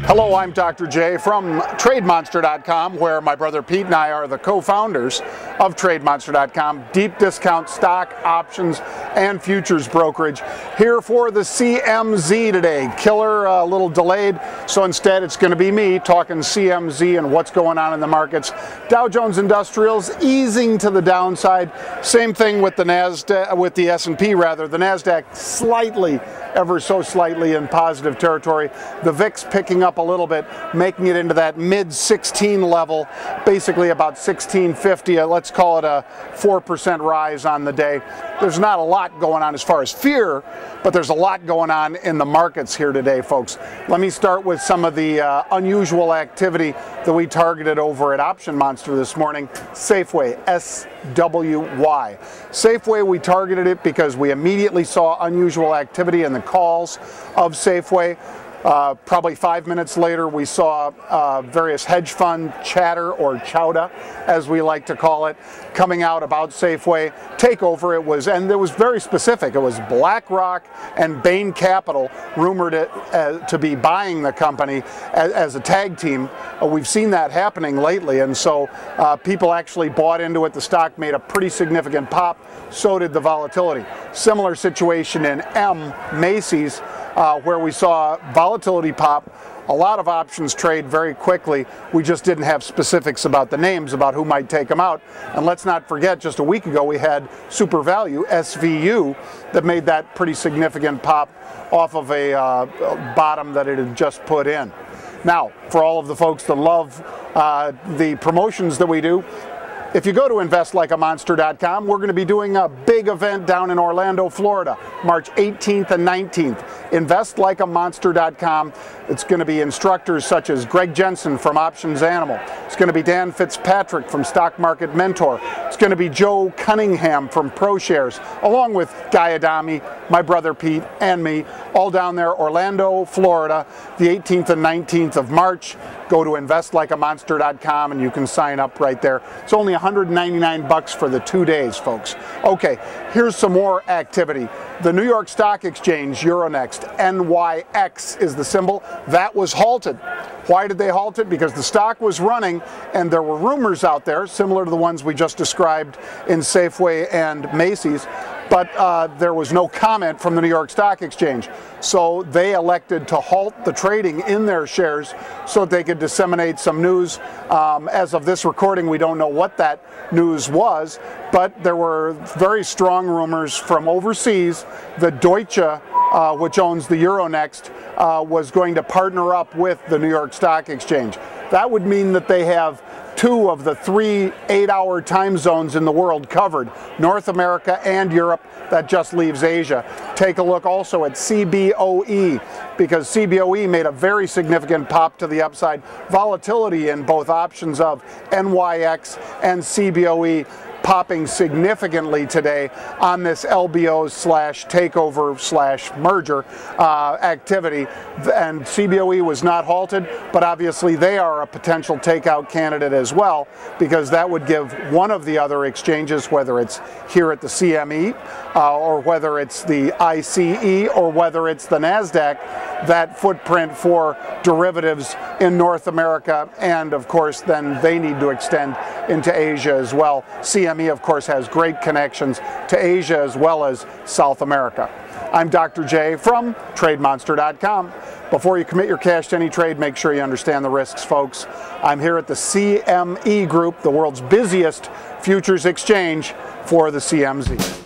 Hello, I'm DrJ from TradeMonster.com, where my brother Pete and I are the co-founders of TradeMonster.com, deep discount stock, options, and futures brokerage. Here for the CMZ today. Killer, a little delayed, so instead it's going to be me talking CMZ and what's going on in the markets. Dow Jones Industrials easing to the downside. Same thing with the NASDAQ, with the S&P rather. The NASDAQ slightly, ever so slightly in positive territory. The VIX picking up a little bit, making it into that mid 16 level, basically about 1650. Let's call it a 4% rise on the day. There's not a lot going on as far as fear, but there's a lot going on in the markets here today, folks. Let me start with some of the unusual activity that we targeted over at Option Monster this morning. Safeway, SWY. Safeway, we targeted it because we immediately saw unusual activity in the calls of Safeway. Probably 5 minutes later, we saw various hedge fund chatter, or chowda, as we like to call it, coming out about Safeway. Takeover, and it was very specific. It was BlackRock and Bain Capital rumored to be buying the company as a tag team. We've seen that happening lately, and so people actually bought into it. The stock made a pretty significant pop. So did the volatility. Similar situation in Macy's, where we saw volatility pop, a lot of options trade very quickly. We just didn't have specifics about the names, about who might take them out. And let's not forget, just a week ago we had Super Value, SVU, that made that pretty significant pop off of a bottom that it had just put in. Now, for all of the folks that love the promotions that we do, if you go to investlikeamonster.com, we're going to be doing a big event down in Orlando, Florida, March 18th and 19th. Investlikeamonster.com. It's going to be instructors such as Greg Jensen from Options Animal. It's going to be Dan Fitzpatrick from Stock Market Mentor. It's going to be Joe Cunningham from ProShares, along with Guy Adami, my brother Pete, and me, all down there, Orlando, Florida, the 18th and 19th of March. Go to investlikeamonster.com and you can sign up right there. It's only $199 for the 2 days, folks. Okay, here's some more activity. The New York Stock Exchange, Euronext, NYX is the symbol. That was halted. Why did they halt it? Because the stock was running and there were rumors out there, similar to the ones we just described in Safeway and Macy's, but there was no comment from the New York Stock Exchange. So they elected to halt the trading in their shares so that they could disseminate some news. As of this recording, we don't know what that news was, but there were very strong rumors from overseas that DrJ, which owns the Euronext, was going to partner up with the New York Stock Exchange. That would mean that they have 2 of the 3 8-hour time zones in the world covered, North America and Europe. That just leaves Asia. Take a look also at CBOE, because CBOE made a very significant pop to the upside. Volatility in both options of NYX and CBOE popping significantly today on this LBO/takeover/merger activity. And CBOE was not halted, but obviously they are a potential takeout candidate as well, because that would give one of the other exchanges, whether it's here at the CME or whether it's the ICE or whether it's the NASDAQ, that footprint for derivatives in North America, and of course then they need to extend into Asia as well. CME of course has great connections to Asia as well as South America. I'm DrJ from TradeMonster.com. Before you commit your cash to any trade, make sure you understand the risks, folks. I'm here at the CME Group, the world's busiest futures exchange, for the CMZ.